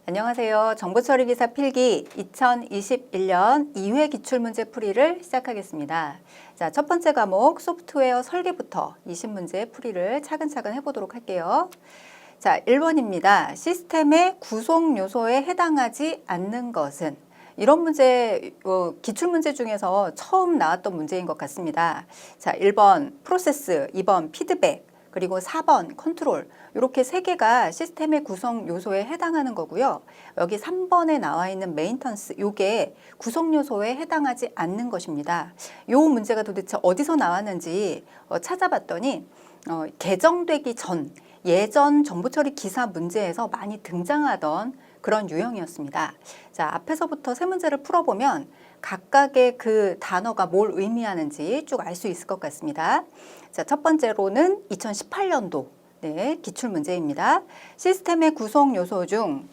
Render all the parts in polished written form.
안녕하세요. 정보처리기사 필기 2021년 2회 기출문제 풀이를 시작하겠습니다. 자, 첫 번째 과목 소프트웨어 설계부터 20문제 풀이를 차근차근 해보도록 할게요. 자, 1번입니다. 시스템의 구성 요소에 해당하지 않는 것은? 이런 문제, 기출문제 중에서 처음 나왔던 문제인 것 같습니다. 자, 1번 프로세스, 2번 피드백, 그리고 4번 컨트롤, 이렇게 세 개가 시스템의 구성 요소에 해당하는 거고요. 여기 3번에 나와 있는 메인턴스, 이게 구성 요소에 해당하지 않는 것입니다. 이 문제가 도대체 어디서 나왔는지 찾아봤더니 개정되기 전 예전 정보처리 기사 문제에서 많이 등장하던 그런 유형이었습니다. 자, 앞에서부터 세 문제를 풀어보면 각각의 그 단어가 뭘 의미하는지 쭉 알 수 있을 것 같습니다. 자, 첫 번째로는 2018년도 기출 문제입니다. 시스템의 구성 요소 중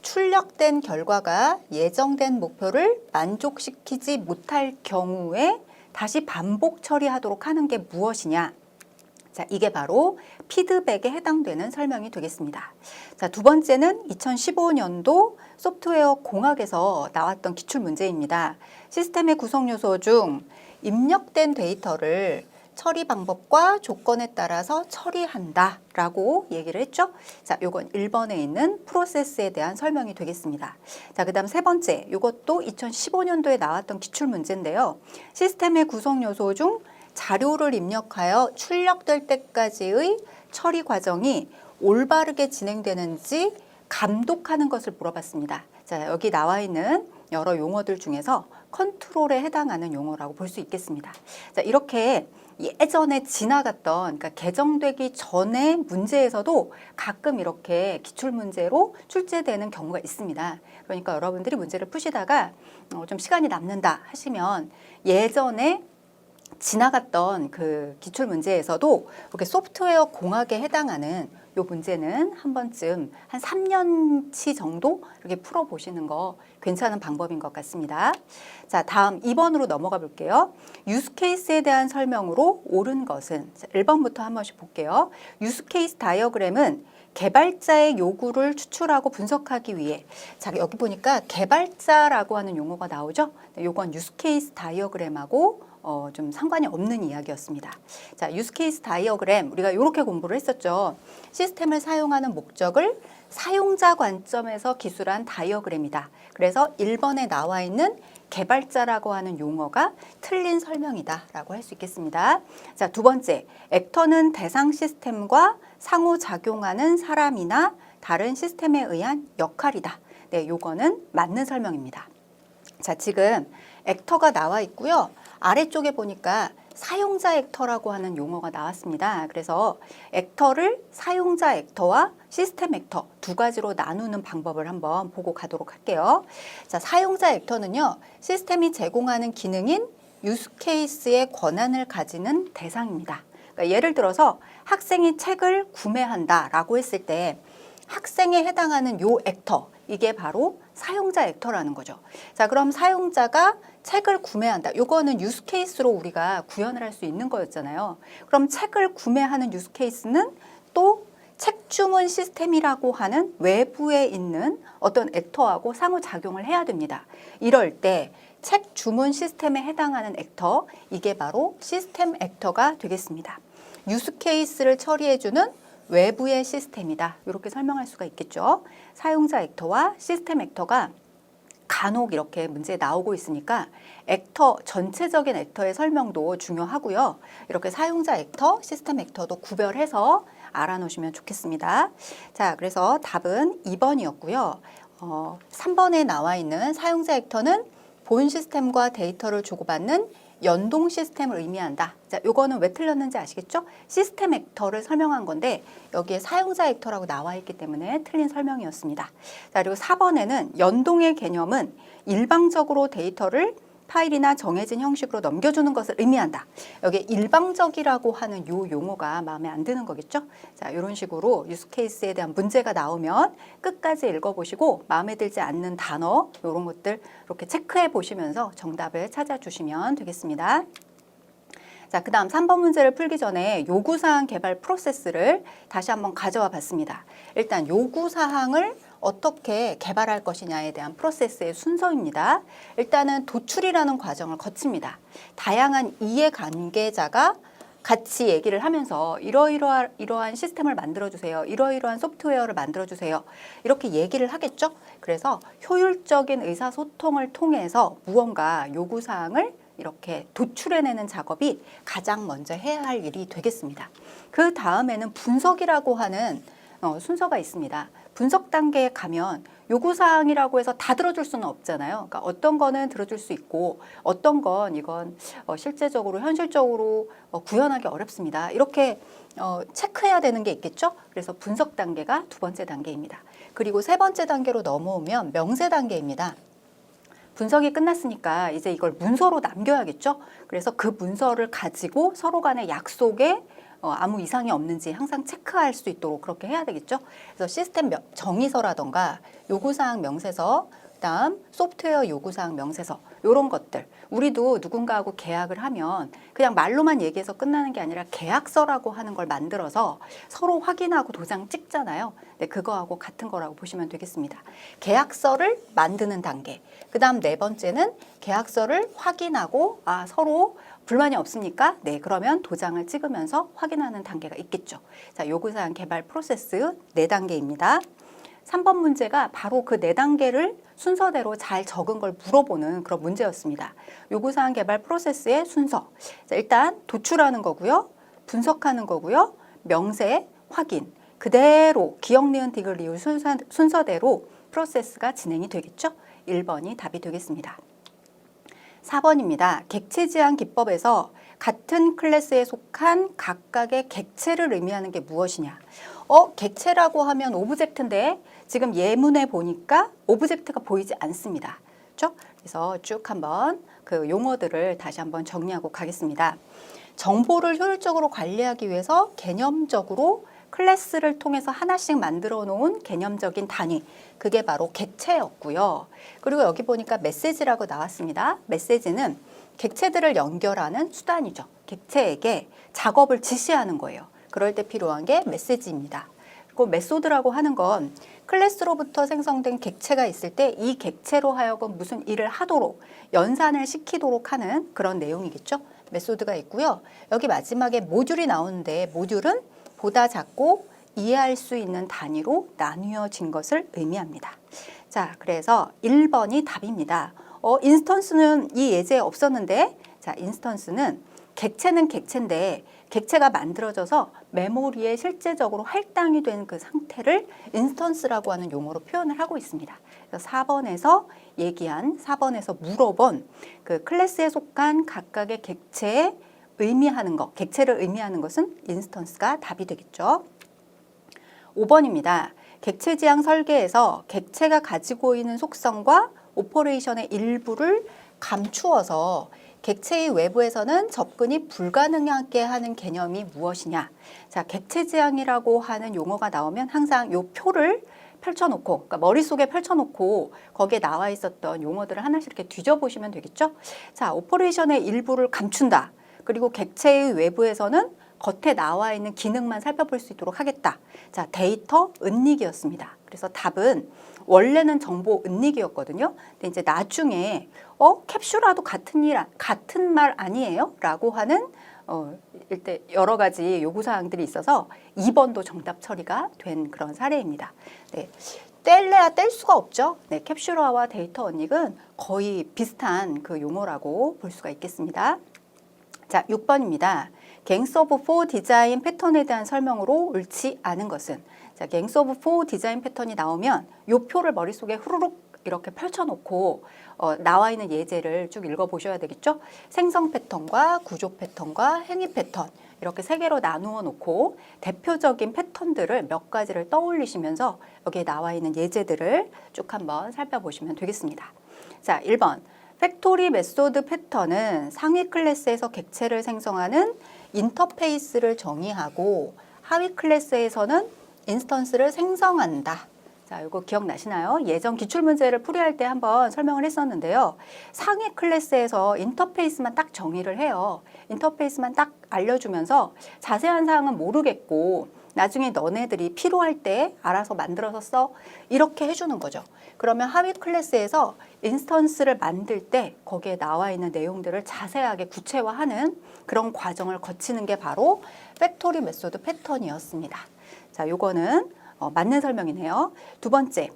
출력된 결과가 예정된 목표를 만족시키지 못할 경우에 다시 반복 처리하도록 하는 게 무엇이냐? 자, 이게 바로 피드백에 해당되는 설명이 되겠습니다. 자, 두 번째는 2015년도 소프트웨어 공학에서 나왔던 기출 문제입니다. 시스템의 구성 요소 중 입력된 데이터를 처리 방법과 조건에 따라서 처리한다 라고 얘기를 했죠. 자, 요건 1번에 있는 프로세스에 대한 설명이 되겠습니다. 자, 그 다음 세 번째, 요것도 2015년도에 나왔던 기출 문제인데요. 시스템의 구성 요소 중 자료를 입력하여 출력될 때까지의 처리 과정이 올바르게 진행되는지 감독하는 것을 물어봤습니다. 자, 여기 나와 있는 여러 용어들 중에서 컨트롤에 해당하는 용어라고 볼 수 있겠습니다. 자, 이렇게 예전에 지나갔던, 그러니까 개정되기 전의 문제에서도 가끔 이렇게 기출문제로 출제되는 경우가 있습니다. 그러니까 여러분들이 문제를 푸시다가 좀 시간이 남는다 하시면 예전에 지나갔던 그 기출 문제에서도 이렇게 소프트웨어 공학에 해당하는 요 문제는 한 번쯤 한 3년치 정도 이렇게 풀어보시는 거 괜찮은 방법인 것 같습니다. 자, 다음 2번으로 넘어가 볼게요. 유스케이스에 대한 설명으로 옳은 것은? 자, 1번부터 한 번씩 볼게요. 유스케이스 다이어그램은 개발자의 요구를 추출하고 분석하기 위해, 자, 여기 보니까 개발자라고 하는 용어가 나오죠. 요건 유스케이스 다이어그램하고 좀 상관이 없는 이야기였습니다. 자, 유스케이스 다이어그램 우리가 이렇게 공부를 했었죠. 시스템을 사용하는 목적을 사용자 관점에서 기술한 다이어그램이다. 그래서 1번에 나와 있는 개발자라고 하는 용어가 틀린 설명이다 라고 할 수 있겠습니다. 자, 두 번째, 액터는 대상 시스템과 상호작용하는 사람이나 다른 시스템에 의한 역할이다. 네, 요거는 맞는 설명입니다. 자, 지금 액터가 나와 있고요. 아래쪽에 보니까 사용자 액터라고 하는 용어가 나왔습니다. 그래서 액터를 사용자 액터와 시스템 액터 두 가지로 나누는 방법을 한번 보고 가도록 할게요. 자, 사용자 액터는요, 시스템이 제공하는 기능인 유스케이스의 권한을 가지는 대상입니다. 그러니까 예를 들어서 학생이 책을 구매한다라고 했을 때 학생에 해당하는 요 액터, 이게 바로 사용자 액터라는 거죠. 자, 그럼 사용자가 책을 구매한다. 요거는 유스케이스로 우리가 구현을 할 수 있는 거였잖아요. 그럼 책을 구매하는 유스케이스는 또 책 주문 시스템이라고 하는 외부에 있는 어떤 액터하고 상호작용을 해야 됩니다. 이럴 때 책 주문 시스템에 해당하는 액터, 이게 바로 시스템 액터가 되겠습니다. 유스케이스를 처리해주는 외부의 시스템이다. 이렇게 설명할 수가 있겠죠. 사용자 액터와 시스템 액터가 간혹 이렇게 문제에 나오고 있으니까 액터, 전체적인 액터의 설명도 중요하고요. 이렇게 사용자 액터, 시스템 액터도 구별해서 알아놓으시면 좋겠습니다. 자, 그래서 답은 2번이었고요. 3번에 나와 있는 사용자 액터는 본 시스템과 데이터를 주고받는 연동 시스템을 의미한다. 자, 요거는 왜 틀렸는지 아시겠죠? 시스템 액터를 설명한 건데 여기에 사용자 액터라고 나와 있기 때문에 틀린 설명이었습니다. 자, 그리고 4번에는 연동의 개념은 일방적으로 데이터를 파일이나 정해진 형식으로 넘겨주는 것을 의미한다. 여기 일방적이라고 하는 요 용어가 마음에 안 드는 거겠죠? 자, 이런 식으로 유스케이스에 대한 문제가 나오면 끝까지 읽어보시고 마음에 들지 않는 단어 이런 것들 이렇게 체크해 보시면서 정답을 찾아주시면 되겠습니다. 자, 그 다음 3번 문제를 풀기 전에 요구사항 개발 프로세스를 다시 한번 가져와 봤습니다. 일단 요구사항을 어떻게 개발할 것이냐에 대한 프로세스의 순서입니다. 일단은 도출이라는 과정을 거칩니다. 다양한 이해관계자가 같이 얘기를 하면서 이러한 시스템을 만들어주세요. 이러이러한 소프트웨어를 만들어주세요. 이렇게 얘기를 하겠죠. 그래서 효율적인 의사소통을 통해서 무언가 요구사항을 이렇게 도출해내는 작업이 가장 먼저 해야 할 일이 되겠습니다. 그 다음에는 분석이라고 하는 순서가 있습니다. 분석 단계에 가면 요구사항이라고 해서 다 들어줄 수는 없잖아요. 그러니까 어떤 거는 들어줄 수 있고 어떤 건 이건 실제적으로 현실적으로 구현하기 어렵습니다. 이렇게 체크해야 되는 게 있겠죠. 그래서 분석 단계가 두 번째 단계입니다. 그리고 세 번째 단계로 넘어오면 명세 단계입니다. 분석이 끝났으니까 이제 이걸 문서로 남겨야겠죠. 그래서 그 문서를 가지고 서로 간의 약속에 아무 이상이 없는지 항상 체크할 수 있도록 그렇게 해야 되겠죠. 그래서 시스템 정의서라던가 요구사항 명세서, 그다음 소프트웨어 요구사항 명세서 이런 것들. 우리도 누군가하고 계약을 하면 그냥 말로만 얘기해서 끝나는 게 아니라 계약서라고 하는 걸 만들어서 서로 확인하고 도장 찍잖아요. 네, 그거하고 같은 거라고 보시면 되겠습니다. 계약서를 만드는 단계. 그다음 네 번째는 계약서를 확인하고 서로 불만이 없습니까? 네, 그러면 도장을 찍으면서 확인하는 단계가 있겠죠. 자, 요구사항 개발 프로세스 4단계입니다. 3번 문제가 바로 그 4단계를 순서대로 잘 적은 걸 물어보는 그런 문제였습니다. 요구사항 개발 프로세스의 순서. 자, 일단 도출하는 거고요. 분석하는 거고요. 명세, 확인. 그대로 기억, 니은, 디귿, 리을 순서대로 프로세스가 진행이 되겠죠. 1번이 답이 되겠습니다. 4번입니다. 객체 지향 기법에서 같은 클래스에 속한 각각의 객체를 의미하는 게 무엇이냐? 객체라고 하면 오브젝트인데 지금 예문에 보니까 오브젝트가 보이지 않습니다. 그렇죠? 그래서 쭉 한번 그 용어들을 다시 한번 정리하고 가겠습니다. 정보를 효율적으로 관리하기 위해서 개념적으로 클래스를 통해서 하나씩 만들어 놓은 개념적인 단위, 그게 바로 객체였고요. 그리고 여기 보니까 메시지라고 나왔습니다. 메시지는 객체들을 연결하는 수단이죠. 객체에게 작업을 지시하는 거예요. 그럴 때 필요한 게 메시지입니다. 그리고 메소드라고 하는 건 클래스로부터 생성된 객체가 있을 때 이 객체로 하여금 무슨 일을 하도록 연산을 시키도록 하는 그런 내용이겠죠. 메소드가 있고요. 여기 마지막에 모듈이 나오는데 모듈은 보다 작고 이해할 수 있는 단위로 나뉘어진 것을 의미합니다. 자, 그래서 1번이 답입니다. 인스턴스는 이 예제에 없었는데, 자, 인스턴스는 객체는 객체인데 객체가 만들어져서 메모리에 실제적으로 할당이 된 그 상태를 인스턴스라고 하는 용어로 표현을 하고 있습니다. 그래서 4번에서 얘기한, 4번에서 물어본 그 클래스에 속한 각각의 객체에 의미하는 것, 객체를 의미하는 것은 인스턴스가 답이 되겠죠. 5번입니다. 객체 지향 설계에서 객체가 가지고 있는 속성과 오퍼레이션의 일부를 감추어서 객체의 외부에서는 접근이 불가능하게 하는 개념이 무엇이냐. 자, 객체 지향이라고 하는 용어가 나오면 항상 요 표를 펼쳐놓고, 그러니까 머릿속에 펼쳐놓고 거기에 나와 있었던 용어들을 하나씩 이렇게 뒤져보시면 되겠죠. 자, 오퍼레이션의 일부를 감춘다. 그리고 객체의 외부에서는 겉에 나와 있는 기능만 살펴볼 수 있도록 하겠다. 자, 데이터 은닉이었습니다. 그래서 답은 원래는 정보 은닉이었거든요. 근데 이제 나중에 캡슐화도 같은 말 아니에요? 라고 하는 일단 여러 가지 요구사항들이 있어서 2번도 정답 처리가 된 그런 사례입니다. 네. 뗄래야 뗄 수가 없죠. 네, 캡슐화와 데이터 은닉은 거의 비슷한 그 용어라고 볼 수가 있겠습니다. 자, 6번입니다. 갱스 오브 4 디자인 패턴에 대한 설명으로 옳지 않은 것은. 자, 갱스 오브 4 디자인 패턴이 나오면 요 표를 머릿속에 후루룩 이렇게 펼쳐놓고 나와 있는 예제를 쭉 읽어보셔야 되겠죠. 생성 패턴과 구조 패턴과 행위 패턴 이렇게 세 개로 나누어 놓고 대표적인 패턴들을 몇 가지를 떠올리시면서 여기에 나와 있는 예제들을 쭉 한번 살펴보시면 되겠습니다. 자, 1번. 팩토리 메소드 패턴은 상위 클래스에서 객체를 생성하는 인터페이스를 정의하고 하위 클래스에서는 인스턴스를 생성한다. 자, 이거 기억나시나요? 예전 기출문제를 풀이할 때 한번 설명을 했었는데요. 상위 클래스에서 인터페이스만 딱 정의를 해요. 인터페이스만 딱 알려주면서 자세한 사항은 모르겠고 나중에 너네들이 필요할 때 알아서 만들어서 써. 이렇게 해주는 거죠. 그러면 하위 클래스에서 인스턴스를 만들 때 거기에 나와 있는 내용들을 자세하게 구체화하는 그런 과정을 거치는 게 바로 팩토리 메소드 패턴이었습니다. 자, 요거는 맞는 설명이네요. 두 번째,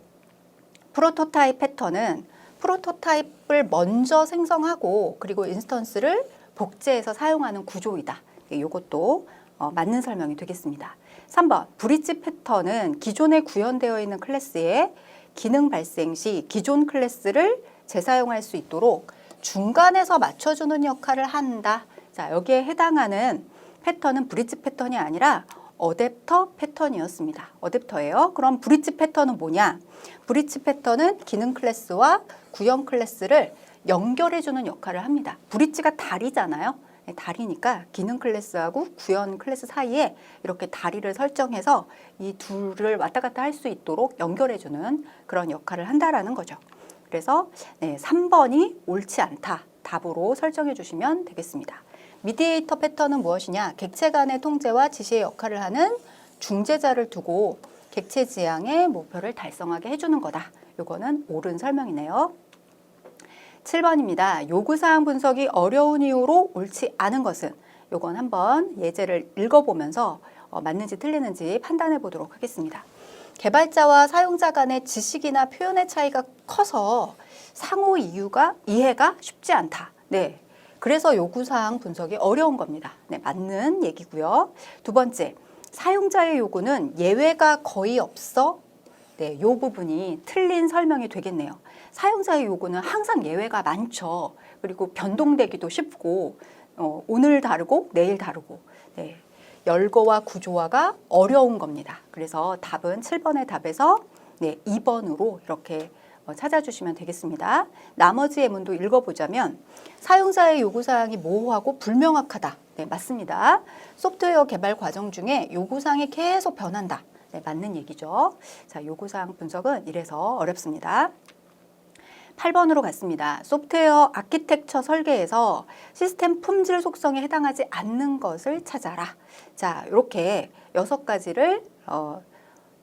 프로토타입 패턴은 프로토타입을 먼저 생성하고 그리고 인스턴스를 복제해서 사용하는 구조이다. 이것도 맞는 설명이 되겠습니다. 3번, 브릿지 패턴은 기존에 구현되어 있는 클래스에 기능 발생 시 기존 클래스를 재사용할 수 있도록 중간에서 맞춰주는 역할을 한다. 자, 여기에 해당하는 패턴은 브릿지 패턴이 아니라 어댑터 패턴이었습니다. 어댑터예요. 그럼 브릿지 패턴은 뭐냐? 브릿지 패턴은 기능 클래스와 구형 클래스를 연결해주는 역할을 합니다. 브릿지가 다리잖아요. 다리니까 기능 클래스하고 구현 클래스 사이에 이렇게 다리를 설정해서 이 둘을 왔다 갔다 할 수 있도록 연결해주는 그런 역할을 한다라는 거죠. 그래서 3번이 옳지 않다. 답으로 설정해 주시면 되겠습니다. 미디에이터 패턴은 무엇이냐? 객체 간의 통제와 지시의 역할을 하는 중재자를 두고 객체 지향의 목표를 달성하게 해주는 거다. 요거는 옳은 설명이네요. 7번입니다. 요구사항 분석이 어려운 이유로 옳지 않은 것은? 요건 한번 예제를 읽어보면서 맞는지 틀리는지 판단해 보도록 하겠습니다. 개발자와 사용자 간의 지식이나 표현의 차이가 커서 상호 이해가 쉽지 않다. 네. 그래서 요구사항 분석이 어려운 겁니다. 네, 맞는 얘기고요. 두 번째, 사용자의 요구는 예외가 거의 없어. 네, 요 부분이 틀린 설명이 되겠네요. 사용자의 요구는 항상 예외가 많죠. 그리고 변동되기도 쉽고 오늘 다르고 내일 다르고 네, 열거와 구조화가 어려운 겁니다. 그래서 답은 7번의 답에서 2번으로 이렇게 찾아주시면 되겠습니다. 나머지 예문도 읽어보자면 사용자의 요구사항이 모호하고 불명확하다. 네, 맞습니다. 소프트웨어 개발 과정 중에 요구사항이 계속 변한다. 네, 맞는 얘기죠. 자, 요구사항 분석은 이래서 어렵습니다. 8번으로 갔습니다. 소프트웨어 아키텍처 설계에서 시스템 품질 속성에 해당하지 않는 것을 찾아라. 자, 이렇게 6가지를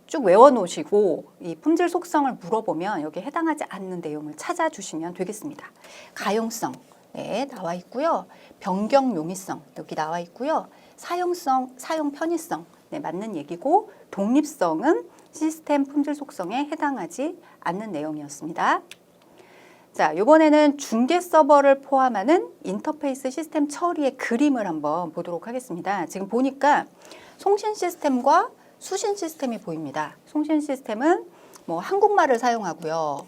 쭉 외워놓으시고 이 품질 속성을 물어보면 여기에 해당하지 않는 내용을 찾아주시면 되겠습니다. 가용성 네, 나와 있고요. 변경 용이성 여기 나와 있고요. 사용성, 사용 편의성 네, 맞는 얘기고 독립성은 시스템 품질 속성에 해당하지 않는 내용이었습니다. 자, 이번에는 중계 서버를 포함하는 인터페이스 시스템 처리의 그림을 한번 보도록 하겠습니다. 지금 보니까 송신 시스템과 수신 시스템이 보입니다. 송신 시스템은 뭐 한국말을 사용하고요.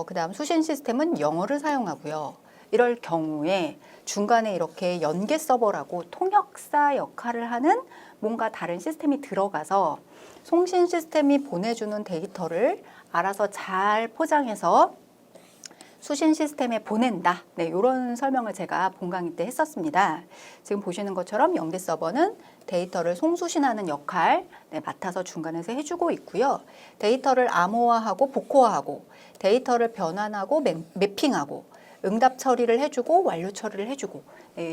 그다음 수신 시스템은 영어를 사용하고요. 이럴 경우에 중간에 이렇게 연계 서버라고 통역사 역할을 하는 뭔가 다른 시스템이 들어가서 송신 시스템이 보내주는 데이터를 알아서 잘 포장해서 수신 시스템에 보낸다. 네, 이런 설명을 제가 본 강의 때 했었습니다. 지금 보시는 것처럼 연계 서버는 데이터를 송수신하는 역할 맡아서 중간에서 해주고 있고요. 데이터를 암호화하고 복호화하고 데이터를 변환하고 매핑하고 응답 처리를 해주고 완료 처리를 해주고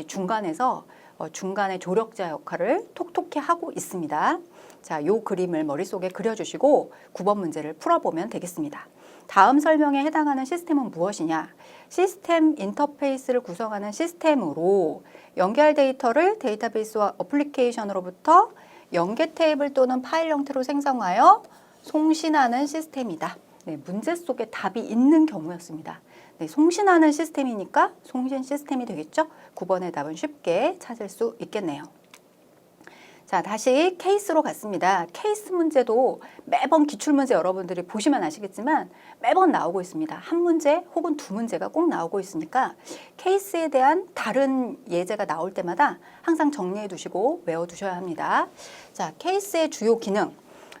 중간에서 중간에 조력자 역할을 톡톡히 하고 있습니다. 자, 요 그림을 머릿속에 그려주시고 9번 문제를 풀어보면 되겠습니다. 다음 설명에 해당하는 시스템은 무엇이냐? 시스템 인터페이스를 구성하는 시스템으로 연결 데이터를 데이터베이스와 어플리케이션으로부터 연계 테이블 또는 파일 형태로 생성하여 송신하는 시스템이다. 네, 문제 속에 답이 있는 경우였습니다. 네, 송신하는 시스템이니까 송신 시스템이 되겠죠? 9번의 답은 쉽게 찾을 수 있겠네요. 자, 다시 케이스로 갔습니다. 케이스 문제도 매번 기출문제 여러분들이 보시면 아시겠지만 매번 나오고 있습니다. 한 문제 혹은 두 문제가 꼭 나오고 있으니까 케이스에 대한 다른 예제가 나올 때마다 항상 정리해 두시고 외워 두셔야 합니다. 자, 케이스의 주요 기능,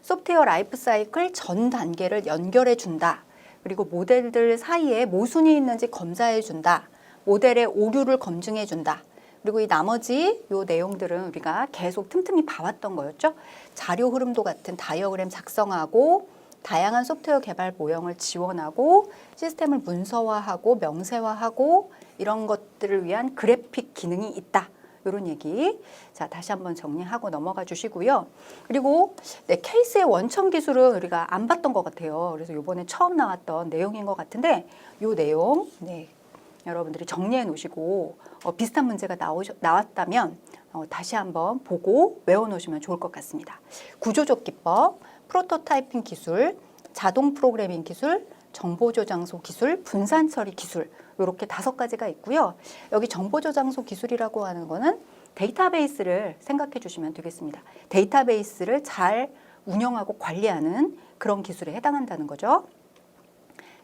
소프트웨어 라이프 사이클 전 단계를 연결해 준다. 그리고 모델들 사이에 모순이 있는지 검사해 준다. 모델의 오류를 검증해 준다. 그리고 이 나머지 요 내용들은 우리가 계속 틈틈이 봐왔던 거였죠. 자료 흐름도 같은 다이어그램 작성하고 다양한 소프트웨어 개발 모형을 지원하고 시스템을 문서화하고 명세화하고 이런 것들을 위한 그래픽 기능이 있다. 이런 얘기. 자, 다시 한번 정리하고 넘어가 주시고요. 그리고 케이스의 원천 기술은 우리가 안 봤던 것 같아요. 그래서 이번에 처음 나왔던 내용인 것 같은데 이 내용 여러분들이 정리해 놓으시고 비슷한 문제가 나왔다면 다시 한번 보고 외워 놓으시면 좋을 것 같습니다. 구조적 기법, 프로토타이핑 기술, 자동 프로그래밍 기술, 정보저장소 기술, 분산 처리 기술 이렇게 5가지가 있고요. 여기 정보저장소 기술이라고 하는 거는 데이터베이스를 생각해 주시면 되겠습니다. 데이터베이스를 잘 운영하고 관리하는 그런 기술에 해당한다는 거죠.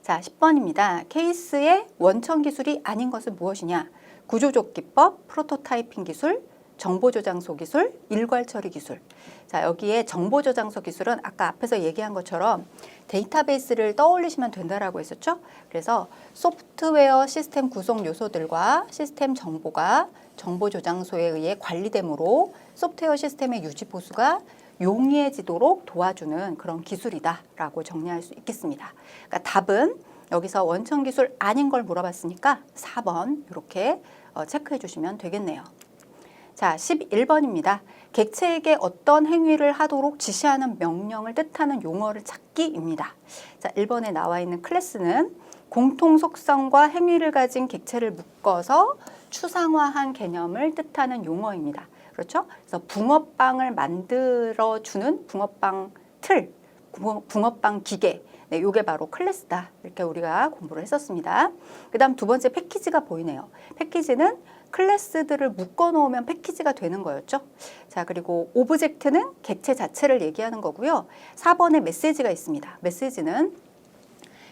자, 10번입니다. 케이스의 원천 기술이 아닌 것은 무엇이냐? 구조적 기법, 프로토타이핑 기술, 정보저장소 기술, 일괄 처리 기술. 자, 여기에 정보저장소 기술은 아까 앞에서 얘기한 것처럼 데이터베이스를 떠올리시면 된다라고 했었죠. 그래서 소프트웨어 시스템 구성 요소들과 시스템 정보가 정보저장소에 의해 관리되므로 소프트웨어 시스템의 유지 보수가 용이해지도록 도와주는 그런 기술이다라고 정리할 수 있겠습니다. 그러니까 답은 여기서 원천 기술 아닌 걸 물어봤으니까 4번 이렇게 체크해 주시면 되겠네요. 자, 11번입니다. 객체에게 어떤 행위를 하도록 지시하는 명령을 뜻하는 용어를 찾기입니다. 자, 1번에 나와 있는 클래스는 공통 속성과 행위를 가진 객체를 묶어서 추상화한 개념을 뜻하는 용어입니다. 그렇죠? 그래서 붕어빵을 만들어주는 붕어빵 틀, 붕어빵 기계, 이게 바로 클래스다. 이렇게 우리가 공부를 했었습니다. 그 다음 2번째 패키지가 보이네요. 패키지는 클래스들을 묶어놓으면 패키지가 되는 거였죠. 자, 그리고 오브젝트는 객체 자체를 얘기하는 거고요. 4번에 메시지가 있습니다. 메시지는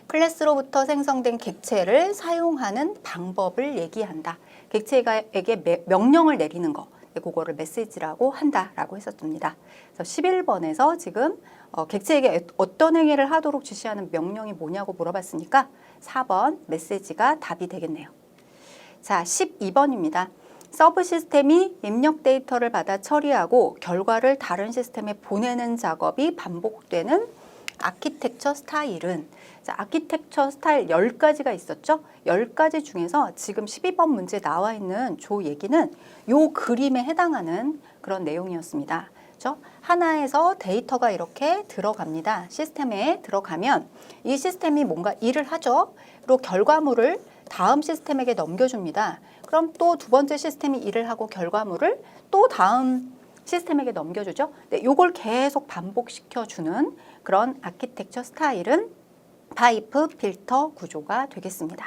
클래스로부터 생성된 객체를 사용하는 방법을 얘기한다. 객체에게 명령을 내리는 거. 그거를 메시지라고 한다라고 했었습니다. 그래서 11번에서 지금 객체에게 어떤 행위를 하도록 지시하는 명령이 뭐냐고 물어봤으니까 4번 메시지가 답이 되겠네요. 자, 12번입니다. 서브 시스템이 입력 데이터를 받아 처리하고 결과를 다른 시스템에 보내는 작업이 반복되는 아키텍처 스타일은, 자, 아키텍처 스타일 10가지가 있었죠. 10가지 중에서 지금 12번 문제에 나와 있는 조 얘기는 요 그림에 해당하는 그런 내용이었습니다. 그렇죠? 하나에서 데이터가 이렇게 들어갑니다. 시스템에 들어가면 이 시스템이 뭔가 일을 하죠. 그리고 결과물을 다음 시스템에게 넘겨줍니다. 그럼 또 2번째 시스템이 일을 하고 결과물을 또 다음 시스템에게 넘겨주죠. 네, 요걸 계속 반복시켜주는 그런 아키텍처 스타일은 파이프 필터 구조가 되겠습니다.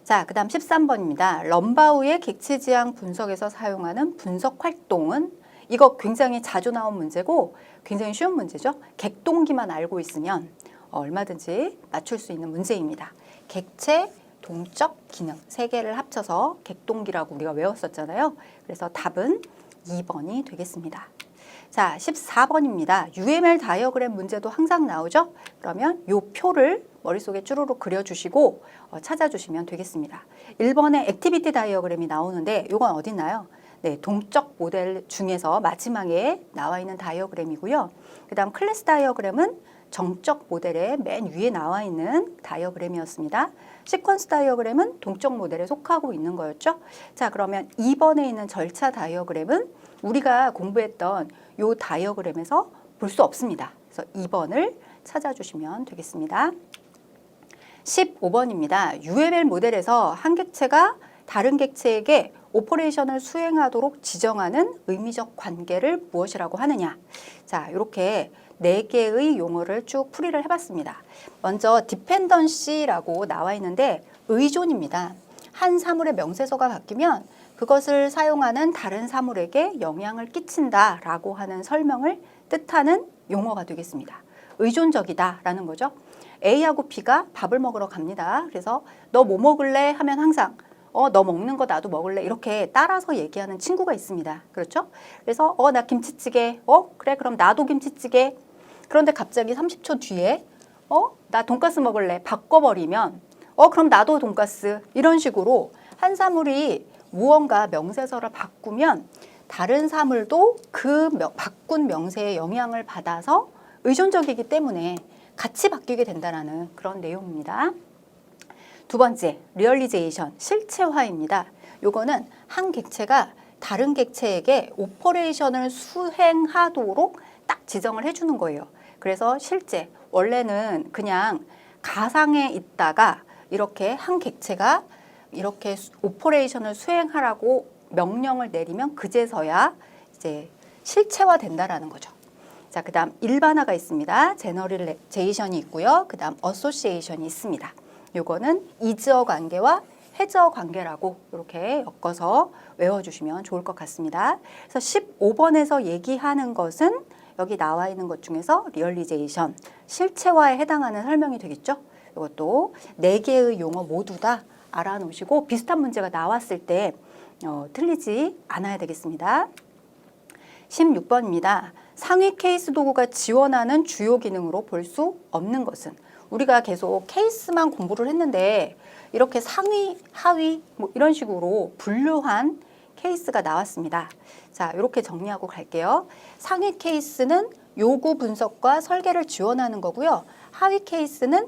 자, 그 다음 13번입니다. 럼바우의 객체 지향 분석에서 사용하는 분석 활동은, 이거 굉장히 자주 나온 문제고 굉장히 쉬운 문제죠. 객동기만 알고 있으면 얼마든지 맞출 수 있는 문제입니다. 객체, 동적, 기능 3개를 합쳐서 객동기라고 우리가 외웠었잖아요. 그래서 답은 2번이 되겠습니다. 자, 14번입니다. UML 다이어그램 문제도 항상 나오죠? 그러면 이 표를 머릿속에 쭈루룩 그려주시고 찾아주시면 되겠습니다. 1번에 액티비티 다이어그램이 나오는데 이건 어디 있나요? 네, 동적 모델 중에서 마지막에 나와 있는 다이어그램이고요. 그 다음 클래스 다이어그램은 정적 모델의 맨 위에 나와 있는 다이어그램이었습니다. 시퀀스 다이어그램은 동적 모델에 속하고 있는 거였죠. 자, 그러면 2번에 있는 절차 다이어그램은 우리가 공부했던 이 다이어그램에서 볼 수 없습니다. 그래서 2번을 찾아주시면 되겠습니다. 15번입니다. UML 모델에서 한 객체가 다른 객체에게 오퍼레이션을 수행하도록 지정하는 의미적 관계를 무엇이라고 하느냐. 자, 이렇게 4개의 용어를 쭉 풀이를 해봤습니다. 먼저 디펜던시라고 나와 있는데 의존입니다. 한 사물의 명세서가 바뀌면 그것을 사용하는 다른 사물에게 영향을 끼친다라고 하는 설명을 뜻하는 용어가 되겠습니다. 의존적이다라는 거죠. A하고 B가 밥을 먹으러 갑니다. 그래서 너 뭐 먹을래? 하면 항상 너 먹는 거 나도 먹을래? 이렇게 따라서 얘기하는 친구가 있습니다. 그렇죠? 그래서 나 김치찌개. 그래 그럼 나도 김치찌개. 그런데 갑자기 30초 뒤에 나 돈가스 먹을래? 바꿔버리면 그럼 나도 돈가스. 이런 식으로 한 사물이 무언가 명세서를 바꾸면 다른 사물도 그 바꾼 명세의 영향을 받아서 의존적이기 때문에 같이 바뀌게 된다는 그런 내용입니다. 2번째, 리얼리제이션, 실체화입니다. 요거는 한 객체가 다른 객체에게 오퍼레이션을 수행하도록 딱 지정을 해주는 거예요. 그래서 실제 원래는 그냥 가상에 있다가 이렇게 한 객체가 이렇게 오퍼레이션을 수행하라고 명령을 내리면 그제서야 이제 실체화 된다라는 거죠. 자, 그다음 일반화가 있습니다. 제너럴레이션이 있고요. 그다음 어소시에이션이 있습니다. 요거는 이즈어 관계와 해저 관계라고 이렇게 엮어서 외워주시면 좋을 것 같습니다. 그래서 15번에서 얘기하는 것은 여기 나와 있는 것 중에서 리얼리제이션, 실체화에 해당하는 설명이 되겠죠. 이것도 4개의 용어 모두 다 알아놓으시고 비슷한 문제가 나왔을 때 틀리지 않아야 되겠습니다. 16번입니다. 상위 케이스 도구가 지원하는 주요 기능으로 볼 수 없는 것은, 우리가 계속 케이스만 공부를 했는데 이렇게 상위, 하위 뭐 이런 식으로 분류한 케이스가 나왔습니다. 자, 이렇게 정리하고 갈게요. 상위 케이스는 요구 분석과 설계를 지원하는 거고요. 하위 케이스는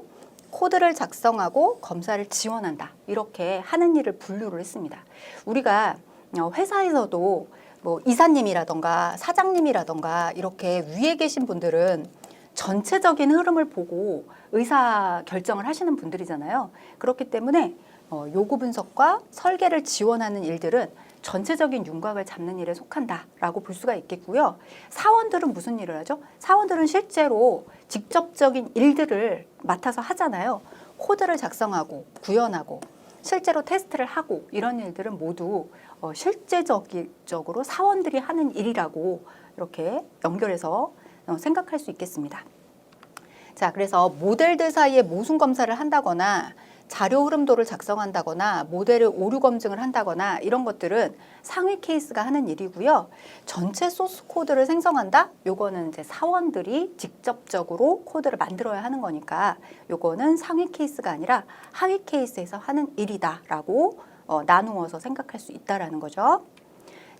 코드를 작성하고 검사를 지원한다. 이렇게 하는 일을 분류를 했습니다. 우리가 회사에서도 뭐 이사님이라던가 사장님이라던가 이렇게 위에 계신 분들은 전체적인 흐름을 보고 의사 결정을 하시는 분들이잖아요. 그렇기 때문에 요구 분석과 설계를 지원하는 일들은 전체적인 윤곽을 잡는 일에 속한다라고 볼 수가 있겠고요. 사원들은 무슨 일을 하죠? 사원들은 실제로 직접적인 일들을 맡아서 하잖아요. 코드를 작성하고 구현하고 실제로 테스트를 하고 이런 일들은 모두 실제적으로 사원들이 하는 일이라고 이렇게 연결해서 생각할 수 있겠습니다. 자, 그래서 모델들 사이에 모순 검사를 한다거나 자료 흐름도를 작성한다거나 모델의 오류 검증을 한다거나 이런 것들은 상위 케이스가 하는 일이고요. 전체 소스 코드를 생성한다? 요거는 이제 사원들이 직접적으로 코드를 만들어야 하는 거니까 요거는 상위 케이스가 아니라 하위 케이스에서 하는 일이다라고 나누어서 생각할 수 있다라는 거죠.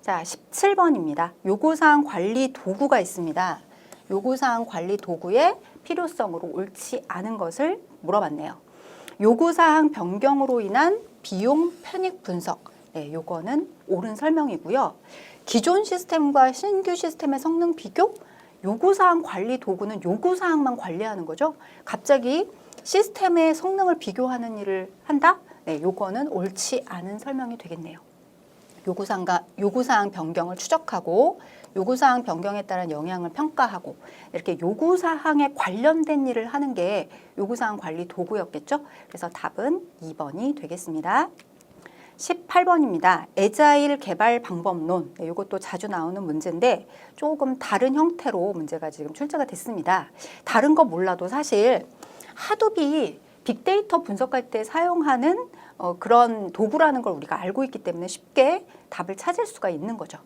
자, 17번입니다. 요구사항 관리 도구가 있습니다. 요구사항 관리 도구의 필요성으로 옳지 않은 것을 물어봤네요. 요구사항 변경으로 인한 비용 편익 분석. 네, 요거는 옳은 설명이고요. 기존 시스템과 신규 시스템의 성능 비교? 요구사항 관리 도구는 요구사항만 관리하는 거죠. 갑자기 시스템의 성능을 비교하는 일을 한다? 네, 요거는 옳지 않은 설명이 되겠네요. 요구사항 변경을 추적하고 요구사항 변경에 따른 영향을 평가하고 이렇게 요구사항에 관련된 일을 하는 게 요구사항 관리 도구였겠죠. 그래서 답은 2번이 되겠습니다. 18번입니다. 애자일 개발 방법론. 네, 이것도 자주 나오는 문제인데 조금 다른 형태로 문제가 지금 출제가 됐습니다. 다른 거 몰라도 사실 하둡이 빅데이터 분석할 때 사용하는 그런 도구라는 걸 우리가 알고 있기 때문에 쉽게 답을 찾을 수가 있는 거죠.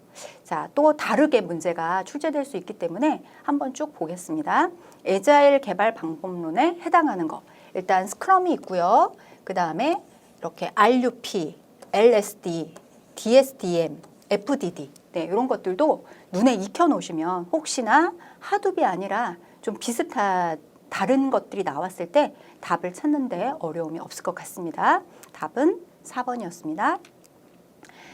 자, 또 다르게 문제가 출제될 수 있기 때문에 한번 쭉 보겠습니다. 애자일 개발 방법론에 해당하는 거. 일단 스크럼이 있고요. 그 다음에 이렇게 RUP, LSD, DSDM, FDD 네, 이런 것들도 눈에 익혀 놓으시면 혹시나 하둡이 아니라 좀 비슷한 다른 것들이 나왔을 때 답을 찾는데 어려움이 없을 것 같습니다. 답은 4번이었습니다.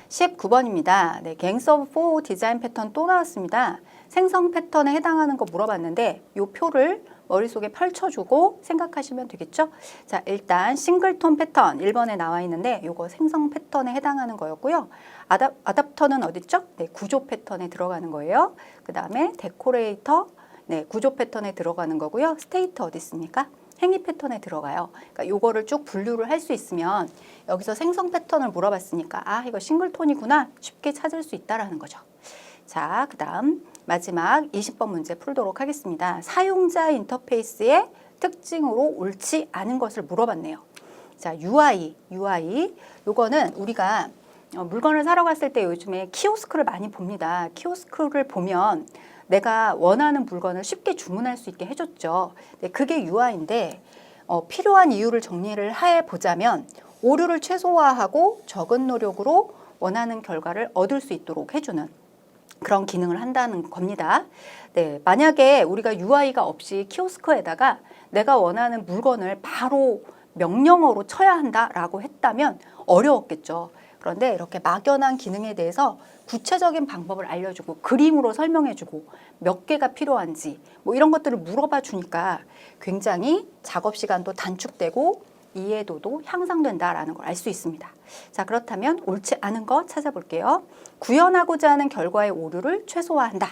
19번입니다. 네, 갱서브 4 디자인 패턴 또 나왔습니다. 생성 패턴에 해당하는 거 물어봤는데 이 표를 머릿속에 펼쳐주고 생각하시면 되겠죠? 자, 일단 싱글톤 패턴 1번에 나와 있는데 이거 생성 패턴에 해당하는 거였고요. 아답터는 어딨죠? 네, 구조 패턴에 들어가는 거예요. 그 다음에 데코레이터 네, 구조 패턴에 들어가는 거고요. 스테이트 어디 있습니까? 행위 패턴에 들어가요. 그러니까 요거를 쭉 분류를 할 수 있으면 여기서 생성 패턴을 물어봤으니까 아, 이거 싱글톤이구나 쉽게 찾을 수 있다라는 거죠. 자, 그 다음 마지막 20번 문제 풀도록 하겠습니다. 사용자 인터페이스의 특징으로 옳지 않은 것을 물어봤네요. 자, UI 요거는 우리가 물건을 사러 갔을 때 요즘에 키오스크를 많이 봅니다. 키오스크를 보면 내가 원하는 물건을 쉽게 주문할 수 있게 해줬죠. 네, 그게 UI인데 필요한 이유를 정리를 해보자면 오류를 최소화하고 적은 노력으로 원하는 결과를 얻을 수 있도록 해주는 그런 기능을 한다는 겁니다. 네, 만약에 우리가 UI가 없이 키오스크에다가 내가 원하는 물건을 바로 명령어로 쳐야 한다라고 했다면 어려웠겠죠. 그런데 이렇게 막연한 기능에 대해서 구체적인 방법을 알려주고 그림으로 설명해주고 몇 개가 필요한지 뭐 이런 것들을 물어봐 주니까 굉장히 작업 시간도 단축되고 이해도도 향상된다라는 걸 알 수 있습니다. 자, 그렇다면 옳지 않은 거 찾아볼게요. 구현하고자 하는 결과의 오류를 최소화한다.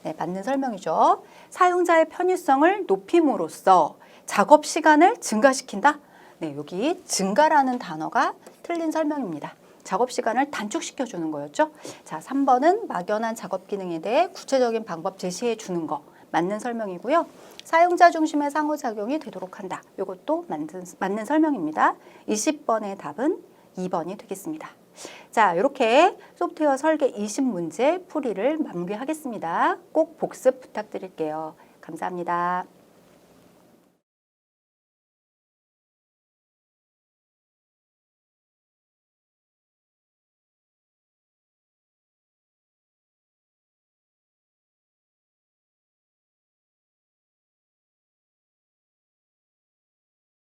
네, 맞는 설명이죠. 사용자의 편의성을 높임으로써 작업 시간을 증가시킨다. 네, 여기 증가라는 단어가 틀린 설명입니다. 작업 시간을 단축시켜 주는 거였죠. 자, 3번은 막연한 작업 기능에 대해 구체적인 방법 제시해 주는 거 맞는 설명이고요. 사용자 중심의 상호작용이 되도록 한다. 이것도 맞는 설명입니다. 20번의 답은 2번이 되겠습니다. 자, 이렇게 소프트웨어 설계 20문제 풀이를 마무리하겠습니다. 꼭 복습 부탁드릴게요. 감사합니다.